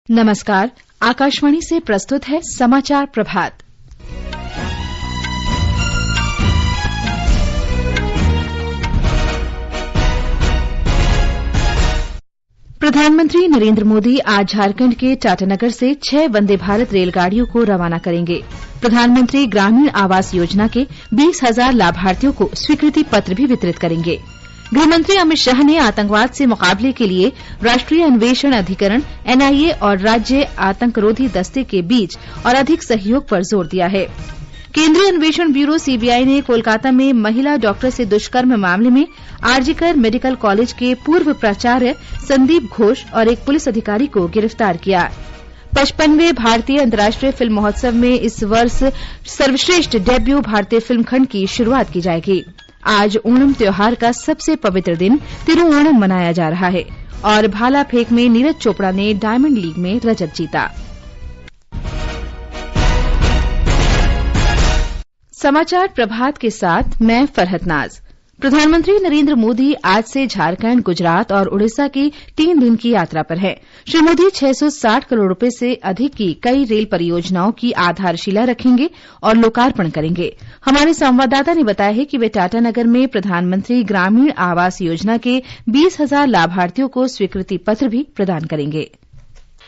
नमस्कार, आकाशवाणी से प्रस्तुत है समाचार प्रभात। प्रधानमंत्री नरेंद्र मोदी आज झारखंड के टाटानगर से 6 वंदे भारत रेलगाड़ियों को रवाना करेंगे। प्रधानमंत्री ग्रामीण आवास योजना के 20,000 लाभार्थियों को स्वीकृति पत्र भी वितरित करेंगे। गृहमंत्री अमित शाह ने आतंकवाद से मुकाबले के लिए राष्ट्रीय अन्वेषण अधिकरण एनआईए और राज्य आतंकरोधी दस्ते के बीच और अधिक सहयोग पर जोर दिया है। केंद्रीय अन्वेषण ब्यूरो सीबीआई ने कोलकाता में महिला डॉक्टर से दुष्कर्म मामले में आरजीकर मेडिकल कॉलेज के पूर्व प्राचार्य संदीप घोष और एक पुलिस अधिकारी को गिरफ्तार किया। 55वें भारतीय अंतर्राष्ट्रीय फिल्म महोत्सव में इस वर्ष सर्वश्रेष्ठ डेब्यू भारतीय फिल्म खंड की शुरूआत की जाएगी। आज ओणम त्योहार का सबसे पवित्र दिन तिरुओणम मनाया जा रहा है और भाला फेंक में नीरज चोपड़ा ने डायमंड लीग में रजत जीता। समाचार प्रभात के साथ मैं फरहत नाज। प्रधानमंत्री नरेंद्र मोदी आज से झारखंड, गुजरात और उड़ीसा की 3 दिन की यात्रा पर हैं। श्री मोदी 660 करोड़ रुपए से अधिक की कई रेल परियोजनाओं की आधारशिला रखेंगे और लोकार्पण करेंगे। हमारे संवाददाता ने बताया है कि वे टाटानगर में प्रधानमंत्री ग्रामीण आवास योजना के 20,000 लाभार्थियों को स्वीकृति पत्र भी प्रदान करेंगे।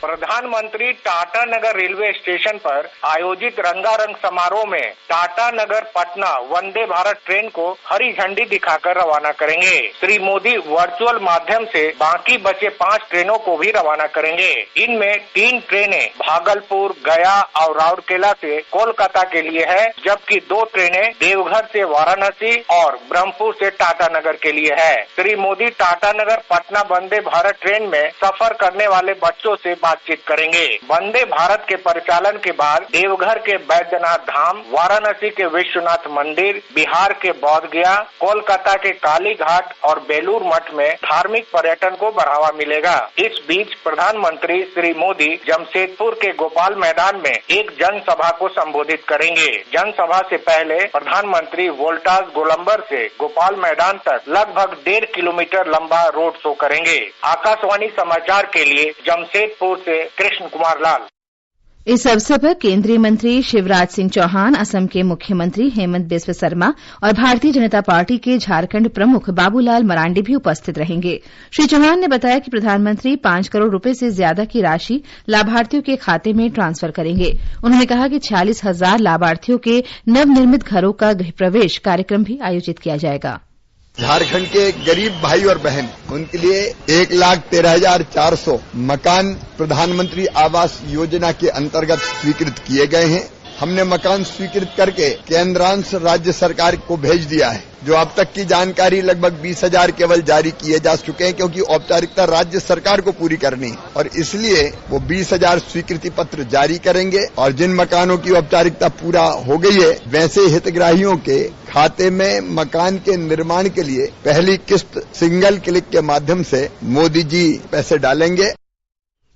प्रधानमंत्री टाटानगर रेलवे स्टेशन पर आयोजित रंगारंग समारोह में टाटानगर पटना वंदे भारत ट्रेन को हरी झंडी दिखाकर रवाना करेंगे। श्री मोदी वर्चुअल माध्यम से बाकी बचे 5 ट्रेनों को भी रवाना करेंगे। इनमें 3 ट्रेनें भागलपुर, गया और राउरकेला से कोलकाता के लिए है, जबकि 2 ट्रेनें देवघर से वाराणसी और ब्रह्मपुर से टाटानगर के लिए है। श्री मोदी टाटानगर पटना वंदे भारत ट्रेन में सफर करने वाले बच्चों से बातचीत करेंगे। वंदे भारत के परिचालन के बाद देवघर के बैद्यनाथ धाम, वाराणसी के विश्वनाथ मंदिर, बिहार के बोध गया, कोलकाता के काली घाट और बेलूर मठ में धार्मिक पर्यटन को बढ़ावा मिलेगा। इस बीच प्रधानमंत्री श्री मोदी जमशेदपुर के गोपाल मैदान में एक जनसभा को संबोधित करेंगे। जनसभा से पहले प्रधानमंत्री वोल्टास गोलंबर से गोपाल मैदान तक लगभग 1.5 किलोमीटर लंबा रोड शो करेंगे। आकाशवाणी समाचार के लिए जमशेदपुर से कृष्ण कुमार लाल। इस अवसर पर केंद्रीय मंत्री शिवराज सिंह चौहान, असम के मुख्यमंत्री हेमंत बिस्व शर्मा और भारतीय जनता पार्टी के झारखंड प्रमुख बाबूलाल मरांडी भी उपस्थित रहेंगे। श्री चौहान ने बताया कि प्रधानमंत्री 5 करोड़ रुपए से ज्यादा की राशि लाभार्थियों के खाते में ट्रांसफर करेंगे। उन्होंने कहा कि 46,000 लाभार्थियों के नवनिर्मित घरों का गृह प्रवेश कार्यक्रम भी आयोजित किया जाएगा। झारखंड के गरीब भाई और बहन, उनके लिए 1,13,400 मकान प्रधानमंत्री आवास योजना के अंतर्गत स्वीकृत किए गए हैं। हमने मकान स्वीकृत करके केंद्रांश राज्य सरकार को भेज दिया है। जो अब तक की जानकारी लगभग 20,000 केवल जारी किए जा चुके हैं, क्योंकि औपचारिकता राज्य सरकार को पूरी करनी है और इसलिए वो 20,000 स्वीकृति पत्र जारी करेंगे। और जिन मकानों की औपचारिकता पूरा हो गई है, वैसे हितग्राहियों के खाते में मकान के निर्माण के लिए पहली किस्त सिंगल क्लिक के माध्यम से मोदी जी पैसे डालेंगे।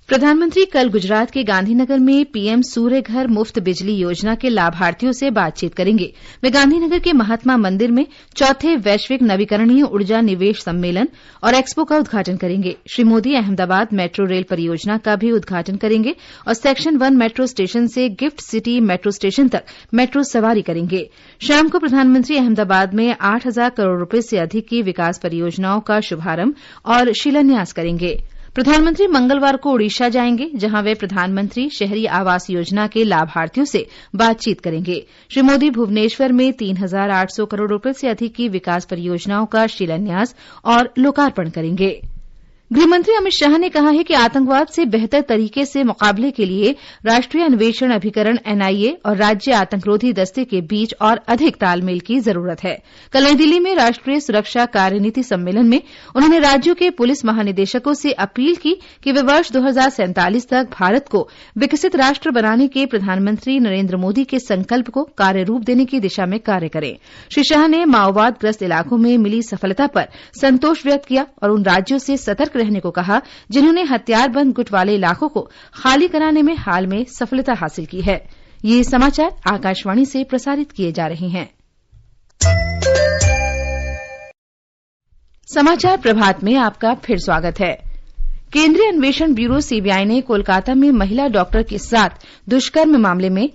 प्रधानमंत्री कल गुजरात के गांधीनगर में पीएम सूर्य घर मुफ्त बिजली योजना के लाभार्थियों से बातचीत करेंगे। वे गांधीनगर के महात्मा मंदिर में 4थे वैश्विक नवीकरणीय ऊर्जा निवेश सम्मेलन और एक्सपो का उद्घाटन करेंगे। श्री मोदी अहमदाबाद मेट्रो रेल परियोजना का भी उद्घाटन करेंगे और सेक्शन 1 मेट्रो स्टेशन से गिफ्ट सिटी मेट्रो स्टेशन तक मेट्रो सवारी करेंगे। शाम को प्रधानमंत्री अहमदाबाद में 8,000 करोड़ रुपए से अधिक की विकास परियोजनाओं का शुभारंभ और शिलान्यास करेंगे। प्रधानमंत्री मंगलवार को ओडिशा जाएंगे, जहां वे प्रधानमंत्री शहरी आवास योजना के लाभार्थियों से बातचीत करेंगे। श्री मोदी भुवनेश्वर में 3,800 करोड़ रुपए से अधिक की विकास परियोजनाओं का शिलान्यास और लोकार्पण करेंगे। गृहमंत्री अमित शाह ने कहा है कि आतंकवाद से बेहतर तरीके से मुकाबले के लिए राष्ट्रीय अन्वेषण अभिकरण एनआईए और राज्य आतंकरोधी दस्ते के बीच और अधिक तालमेल की जरूरत है। कल नई दिल्ली में राष्ट्रीय सुरक्षा कार्यनीति सम्मेलन में उन्होंने राज्यों के पुलिस महानिदेशकों से अपील की कि वे वर्ष 2047 तक भारत को विकसित राष्ट्र बनाने के प्रधानमंत्री नरेंद्र मोदी के संकल्प को कार्यरूप देने की दिशा में कार्य करें। श्री शाह ने माओवादग्रस्त इलाकों में मिली सफलता पर संतोष व्यक्त किया और उन राज्यों से सतर्क रहने को कहा जिन्होंने हथियारबंद गुट वाले इलाकों को खाली कराने में हाल में सफलता हासिल की है। ये समाचार आकाशवाणी से प्रसारित किए जा रहे हैं। समाचार प्रभात में आपका फिर स्वागत है। केंद्रीय अन्वेषण ब्यूरो सीबीआई ने कोलकाता में महिला डॉक्टर के साथ दुष्कर्म मामले में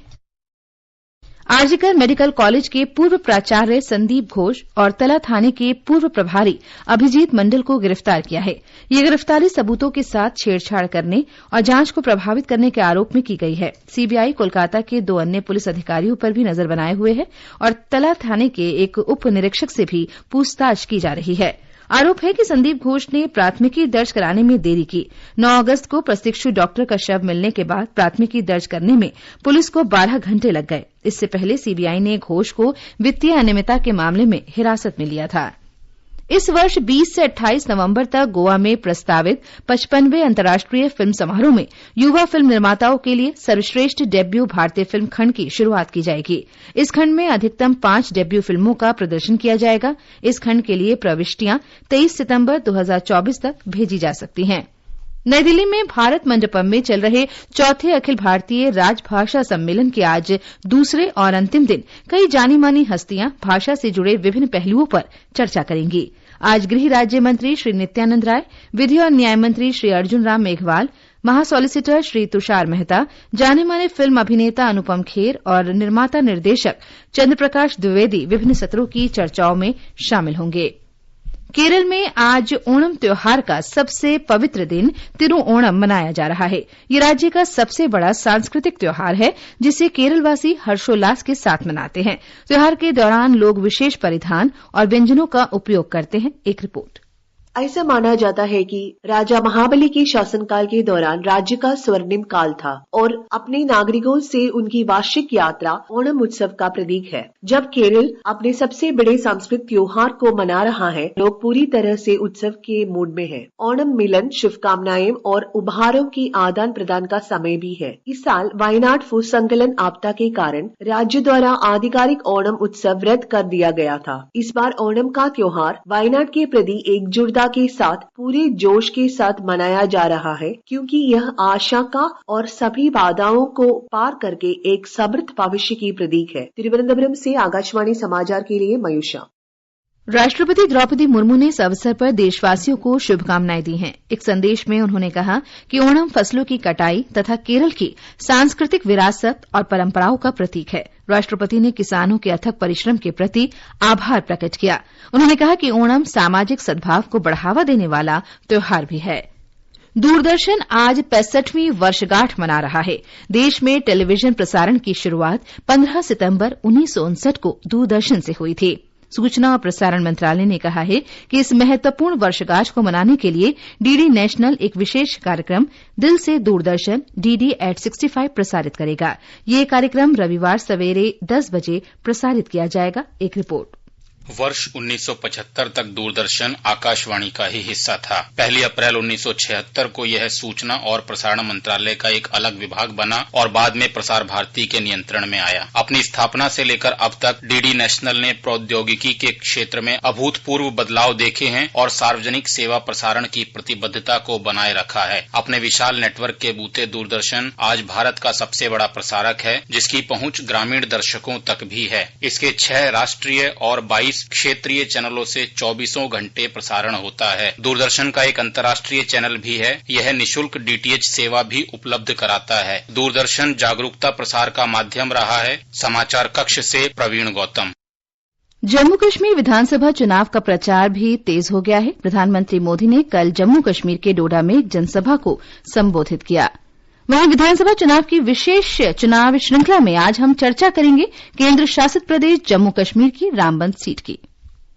आरजीकर मेडिकल कॉलेज के पूर्व प्राचार्य संदीप घोष और तला थाने के पूर्व प्रभारी अभिजीत मंडल को गिरफ्तार किया है। ये गिरफ्तारी सबूतों के साथ छेड़छाड़ करने और जांच को प्रभावित करने के आरोप में की गई है। सीबीआई कोलकाता के 2 अन्य पुलिस अधिकारियों पर भी नजर बनाए हुए है और तला थाने के एक उप निरीक्षक से भी पूछताछ की जा रही है। आरोप है कि संदीप घोष ने प्राथमिकी दर्ज कराने में देरी की। 9 अगस्त को प्रशिक्षु डॉक्टर का शव मिलने के बाद प्राथमिकी दर्ज करने में पुलिस को 12 घंटे लग गए। इससे पहले सीबीआई ने घोष को वित्तीय अनियमितता के मामले में हिरासत में लिया था। इस वर्ष 20 से 28 नवंबर तक गोवा में प्रस्तावित 55वें अंतर्राष्ट्रीय फिल्म समारोह में युवा फिल्म निर्माताओं के लिए सर्वश्रेष्ठ डेब्यू भारतीय फिल्म खंड की शुरूआत की जाएगी। इस खंड में अधिकतम 5 डेब्यू फिल्मों का प्रदर्शन किया जाएगा। इस खंड के लिए प्रविष्टियां 23 सितंबर 2024 तक भेजी जा सकती हैं। नई दिल्ली में भारत मंडपम में चल रहे 4थे अखिल भारतीय राजभाषा सम्मेलन के आज दूसरे और अंतिम दिन कई जानी मानी हस्तियां भाषा से जुड़े विभिन्न पहलुओं पर चर्चा करेंगी। आज गृह राज्य मंत्री श्री नित्यानंद राय, विधि और न्याय मंत्री श्री अर्जुन राम मेघवाल, महासॉलिसिटर श्री तुषार मेहता, जाने माने फिल्म अभिनेता अनुपम खेर और निर्माता निर्देशक चंद्रप्रकाश द्विवेदी विभिन्न सत्रों की चर्चाओं में शामिल होंगे। केरल में आज ओणम त्योहार का सबसे पवित्र दिन तिरुओणम मनाया जा रहा है। ये राज्य का सबसे बड़ा सांस्कृतिक त्योहार है जिसे केरलवासी हर्षोल्लास के साथ मनाते हैं। त्योहार के दौरान लोग विशेष परिधान और व्यंजनों का उपयोग करते हैं। एक रिपोर्ट। ऐसा माना जाता है कि राजा महाबली के शासनकाल के दौरान राज्य का स्वर्णिम काल था और अपने नागरिकों से उनकी वार्षिक यात्रा ओणम उत्सव का प्रतीक है। जब केरल अपने सबसे बड़े सांस्कृतिक त्योहार को मना रहा है, लोग पूरी तरह से उत्सव के मूड में हैं। ओणम मिलन, शुभकामनाएं और उपहारों की आदान प्रदान का समय भी है। इस साल वायनाड भूस्खलन आपदा के कारण राज्य द्वारा आधिकारिक ओणम उत्सव रद्द कर दिया गया था। इस बार ओणम का त्योहार वायनाड के प्रति एकजुटता के साथ पूरे जोश के साथ मनाया जा रहा है, क्योंकि यह आशा का और सभी बाधाओं को पार करके एक समृद्ध भविष्य की प्रतीक है। तिरुवनंतपुरम से आकाशवाणी समाचार के लिए मयूषा। राष्ट्रपति द्रौपदी मुर्मू ने इस अवसर पर देशवासियों को शुभकामनाएं दी हैं। एक संदेश में उन्होंने कहा कि ओणम फसलों की कटाई तथा केरल की सांस्कृतिक विरासत और परंपराओं का प्रतीक है। राष्ट्रपति ने किसानों के अथक परिश्रम के प्रति आभार प्रकट किया। उन्होंने कहा कि ओणम सामाजिक सद्भाव को बढ़ावा देने वाला त्योहार भी है। दूरदर्शन आज 65वीं वर्षगांठ मना रहा है। देश में टेलीविजन प्रसारण की शुरूआत 15 सितंबर 1959 को दूरदर्शन से हुई थी। सूचना और प्रसारण मंत्रालय ने कहा है कि इस महत्वपूर्ण वर्षगांठ को मनाने के लिए डीडी नेशनल एक विशेष कार्यक्रम दिल से दूरदर्शन DD@65 प्रसारित करेगा। ये कार्यक्रम रविवार सवेरे 10 बजे प्रसारित किया जाएगा। एक रिपोर्ट। वर्ष 1975 तक दूरदर्शन आकाशवाणी का ही हिस्सा था। 1 अप्रैल 1976 को यह सूचना और प्रसारण मंत्रालय का एक अलग विभाग बना और बाद में प्रसार भारती के नियंत्रण में आया। अपनी स्थापना से लेकर अब तक डीडी नेशनल ने प्रौद्योगिकी के क्षेत्र में अभूतपूर्व बदलाव देखे हैं और सार्वजनिक सेवा प्रसारण की प्रतिबद्धता को बनाए रखा है। अपने विशाल नेटवर्क के बूते दूरदर्शन आज भारत का सबसे बड़ा प्रसारक है, जिसकी पहुंच ग्रामीण दर्शकों तक भी है। इसके 6 राष्ट्रीय और 22 क्षेत्रीय चैनलों से 24 घंटे प्रसारण होता है। दूरदर्शन का एक अंतर्राष्ट्रीय चैनल भी है। यह निशुल्क DTH सेवा भी उपलब्ध कराता है। दूरदर्शन जागरूकता प्रसार का माध्यम रहा है। समाचार कक्ष से प्रवीण गौतम। जम्मू कश्मीर विधानसभा चुनाव का प्रचार भी तेज हो गया है। प्रधानमंत्री मोदी ने कल जम्मू कश्मीर के डोडा में एक जनसभा को संबोधित किया। वहीं विधानसभा चुनाव की विशेष चुनाव श्रृंखला में आज हम चर्चा करेंगे केंद्र शासित प्रदेश जम्मू कश्मीर की रामबन सीट की।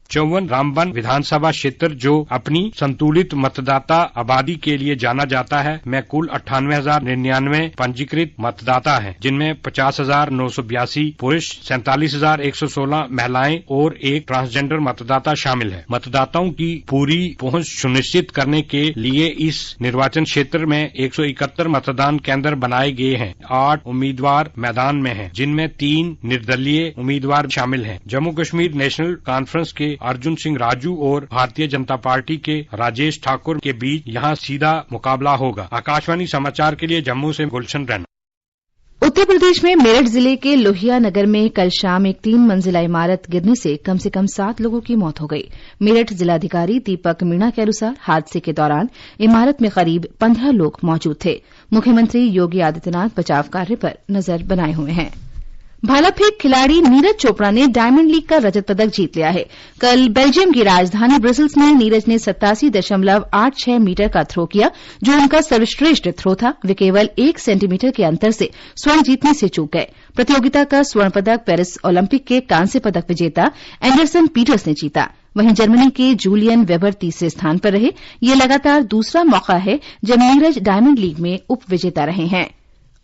54 रामबन विधानसभा क्षेत्र जो अपनी संतुलित मतदाता आबादी के लिए जाना जाता है, में कुल 98,099 पंजीकृत मतदाता हैं, जिनमें 50,982 पुरुष, 47,116 महिलाएं और एक ट्रांसजेंडर मतदाता शामिल है। मतदाताओं की पूरी पहुंच सुनिश्चित करने के लिए इस निर्वाचन क्षेत्र में 171 मतदान केंद्र बनाए गए हैं। 8 उम्मीदवार मैदान में हैं, जिनमें 3 निर्दलीय उम्मीदवार शामिल हैं। जम्मू कश्मीर नेशनल कॉन्फ्रेंस के अर्जुन सिंह राजू और भारतीय जनता पार्टी के राजेश ठाकुर के बीच यहां सीधा मुकाबला होगा। आकाशवाणी समाचार के लिए जम्मू से गुलशन रैना। उत्तर प्रदेश में मेरठ जिले के लोहिया नगर में कल शाम एक 3 मंजिला इमारत गिरने से कम 7 लोगों की मौत हो गई। मेरठ जिलाधिकारी दीपक मीणा के अनुसार हादसे के दौरान इमारत में करीब 15 लोग मौजूद थे। मुख्यमंत्री योगी आदित्यनाथ बचाव कार्य पर नजर बनाए हुए हैं। भाला फेंक खिलाड़ी नीरज चोपड़ा ने डायमंड लीग का रजत पदक जीत लिया है। कल बेल्जियम की राजधानी ब्रसेल्स में नीरज ने 87.86 मीटर का थ्रो किया, जो उनका सर्वश्रेष्ठ थ्रो था। वे केवल 1 सेंटीमीटर के अंतर से स्वर्ण जीतने से चूक गए। प्रतियोगिता का स्वर्ण पदक पेरिस ओलंपिक के कांस्य पदक विजेता एंडरसन पीटर्स ने जीता। वहीं जर्मनी के जूलियन वेबर तीसरे स्थान पर रहे। ये लगातार दूसरा मौका है जब नीरज डायमंड लीग में उप विजेता रहे हैं।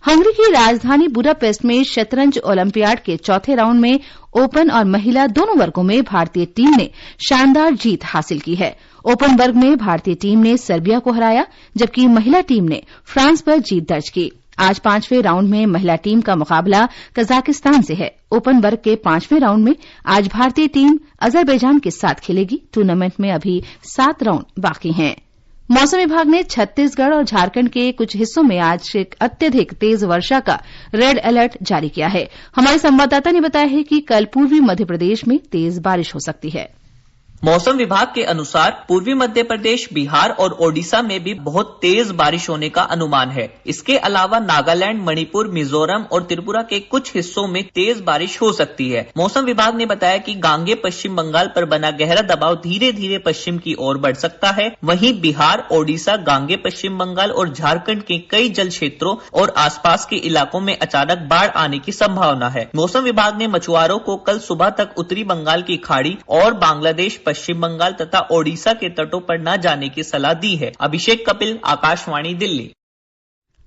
हंगरी की राजधानी बुडापेस्ट में शतरंज ओलंपियाड के चौथे राउंड में ओपन और महिला दोनों वर्गों में भारतीय टीम ने शानदार जीत हासिल की है। ओपन वर्ग में भारतीय टीम ने सर्बिया को हराया, जबकि महिला टीम ने फ्रांस पर जीत दर्ज की। आज 5वें राउंड में महिला टीम का मुकाबला कजाकिस्तान से है। ओपन वर्ग के 5वें राउंड में आज भारतीय टीम अजरबैजान के साथ खेलेगी। टूर्नामेंट में अभी 7 राउंड बाकी हैं। मौसम विभाग ने छत्तीसगढ़ और झारखंड के कुछ हिस्सों में आज अत्यधिक तेज वर्षा का रेड अलर्ट जारी किया है। हमारे संवाददाता ने बताया है कि कल पूर्वी मध्य प्रदेश में तेज बारिश हो सकती है। मौसम विभाग के अनुसार पूर्वी मध्य प्रदेश, बिहार और ओडिशा में भी बहुत तेज बारिश होने का अनुमान है। इसके अलावा नागालैंड, मणिपुर, मिजोरम और त्रिपुरा के कुछ हिस्सों में तेज बारिश हो सकती है। मौसम विभाग ने बताया कि गांगे पश्चिम बंगाल पर बना गहरा दबाव धीरे धीरे पश्चिम की ओर बढ़ सकता है। वहीं बिहार, ओडिशा, गांगे पश्चिम बंगाल और झारखंड के कई जल क्षेत्रों और आसपास के इलाकों में अचानक बाढ़ आने की संभावना है। मौसम विभाग ने मछुआरों को कल सुबह तक उत्तरी बंगाल की खाड़ी और बांग्लादेश, पश्चिम बंगाल तथा ओडिशा के तटों पर न जाने की सलाह दी है। अभिषेक कपिल, आकाशवाणी, दिल्ली।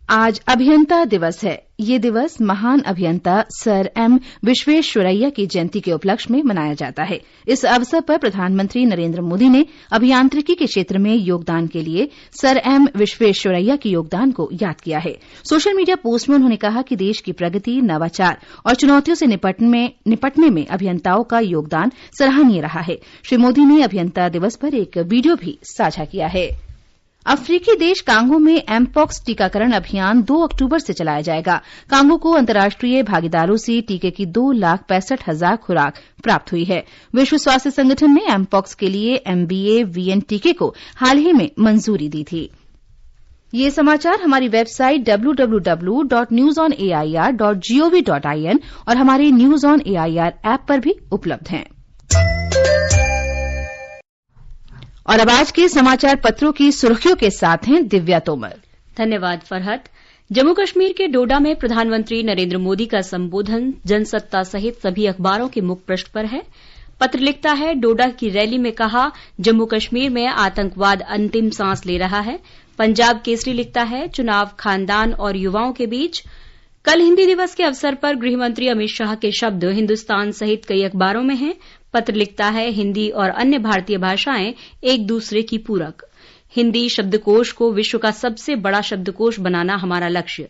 आज अभियंता दिवस है। ये दिवस महान अभियंता सर एम विश्वेश्वरैया की जयंती के उपलक्ष्य में मनाया जाता है। इस अवसर पर प्रधानमंत्री नरेंद्र मोदी ने अभियांत्रिकी के क्षेत्र में योगदान के लिए सर एम विश्वेश्वरैया के योगदान को याद किया है। सोशल मीडिया पोस्ट में उन्होंने कहा कि देश की प्रगति, नवाचार और चुनौतियों से निपटने में अभियंताओं का योगदान सराहनीय रहा है। श्री मोदी ने अभियंता दिवस पर एक वीडियो भी साझा किया है। अफ्रीकी देश कांगो में एमपॉक्स टीकाकरण अभियान 2 अक्टूबर से चलाया जाएगा। कांगो को अंतर्राष्ट्रीय भागीदारों से टीके की 2,65,000 खुराक प्राप्त हुई है। विश्व स्वास्थ्य संगठन ने एमपॉक्स के लिए MVA-VN टीके को हाल ही में मंजूरी दी थी। ये समाचार हमारी वेबसाइट www.newsonair.gov.in और हमारे न्यूज ऑन एआईआर ऐप पर भी उपलब्ध हैं। और अब आज के समाचार पत्रों की सुर्खियों के साथ हैं दिव्या तोमर। धन्यवाद फरहत। जम्मू कश्मीर के डोडा में प्रधानमंत्री नरेंद्र मोदी का संबोधन जनसत्ता सहित सभी अखबारों के मुख पृष्ठ पर है। पत्र लिखता है, डोडा की रैली में कहा, जम्मू कश्मीर में आतंकवाद अंतिम सांस ले रहा है। पंजाब केसरी लिखता है, चुनाव खानदान और युवाओं के बीच। कल हिंदी दिवस के अवसर पर गृहमंत्री अमित शाह के शब्द हिन्दुस्तान सहित कई अखबारों में हैं। पत्र लिखता है, हिंदी और अन्य भारतीय भाषाएं एक दूसरे की पूरक। हिंदी शब्दकोश को विश्व का सबसे बड़ा शब्दकोश बनाना हमारा लक्ष्य।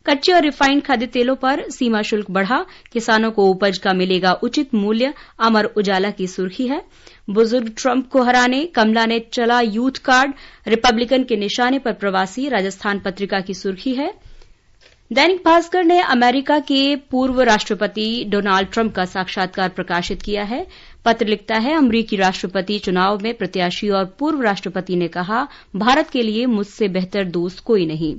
कच्चे और रिफाइंड खाद्य तेलों पर सीमा शुल्क बढ़ा, किसानों को उपज का मिलेगा उचित मूल्य। अमर उजाला की सुर्खी है, बुजुर्ग ट्रंप को हराने कमला ने चला यूथ कार्ड, रिपब्लिकन के निशाने पर प्रवासी। राजस्थान पत्रिका की सुर्खी है। दैनिक भास्कर ने अमेरिका के पूर्व राष्ट्रपति डोनाल्ड ट्रंप का साक्षात्कार प्रकाशित किया है। पत्र लिखता है, अमरीकी राष्ट्रपति चुनाव में प्रत्याशी और पूर्व राष्ट्रपति ने कहा, भारत के लिए मुझसे बेहतर दोस्त कोई नहीं।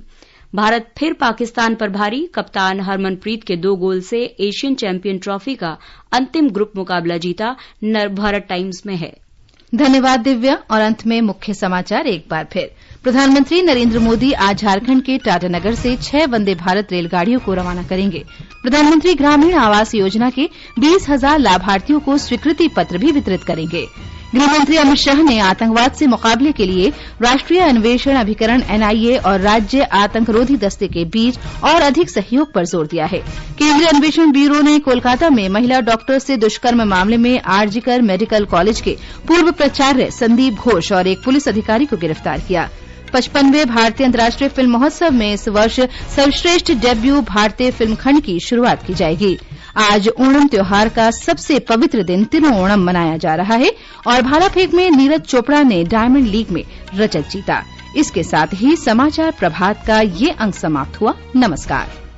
भारत फिर पाकिस्तान पर भारी, कप्तान हरमनप्रीत के 2 गोल से एशियन चैंपियन ट्रॉफी का अंतिम ग्रुप मुकाबला जीता। नवभारत टाइम्स में है। धन्यवाद दिव्या। और अंत में मुख्य समाचार एक बार फिर। प्रधानमंत्री नरेंद्र मोदी आज झारखंड के टाटानगर से 6 वंदे भारत रेलगाड़ियों को रवाना करेंगे। प्रधानमंत्री ग्रामीण आवास योजना के 20,000 लाभार्थियों को स्वीकृति पत्र भी वितरित करेंगे। गृहमंत्री अमित शाह ने आतंकवाद से मुकाबले के लिए राष्ट्रीय अन्वेषण अभिकरण NIA और राज्य आतंकरोधी दस्ते के बीच और अधिक सहयोग पर जोर दिया है। केंद्रीय अन्वेषण ब्यूरो ने कोलकाता में महिला डॉक्टर से दुष्कर्म मामले में आरजीकर मेडिकल कॉलेज के पूर्व प्राचार्य संदीप घोष और एक पुलिस अधिकारी को गिरफ्तार किया। 55वें भारतीय अंतर्राष्ट्रीय फिल्म महोत्सव में इस वर्ष सर्वश्रेष्ठ डेब्यू भारतीय फिल्म खंड की शुरूआत की जाएगी। आज ओणम त्योहार का सबसे पवित्र दिन तिरुओणम मनाया जा रहा है और भाला फेंक में नीरज चोपड़ा ने डायमंड लीग में रजत जीता। इसके साथ ही समाचार प्रभात का ये अंक समाप्त हुआ। नमस्कार।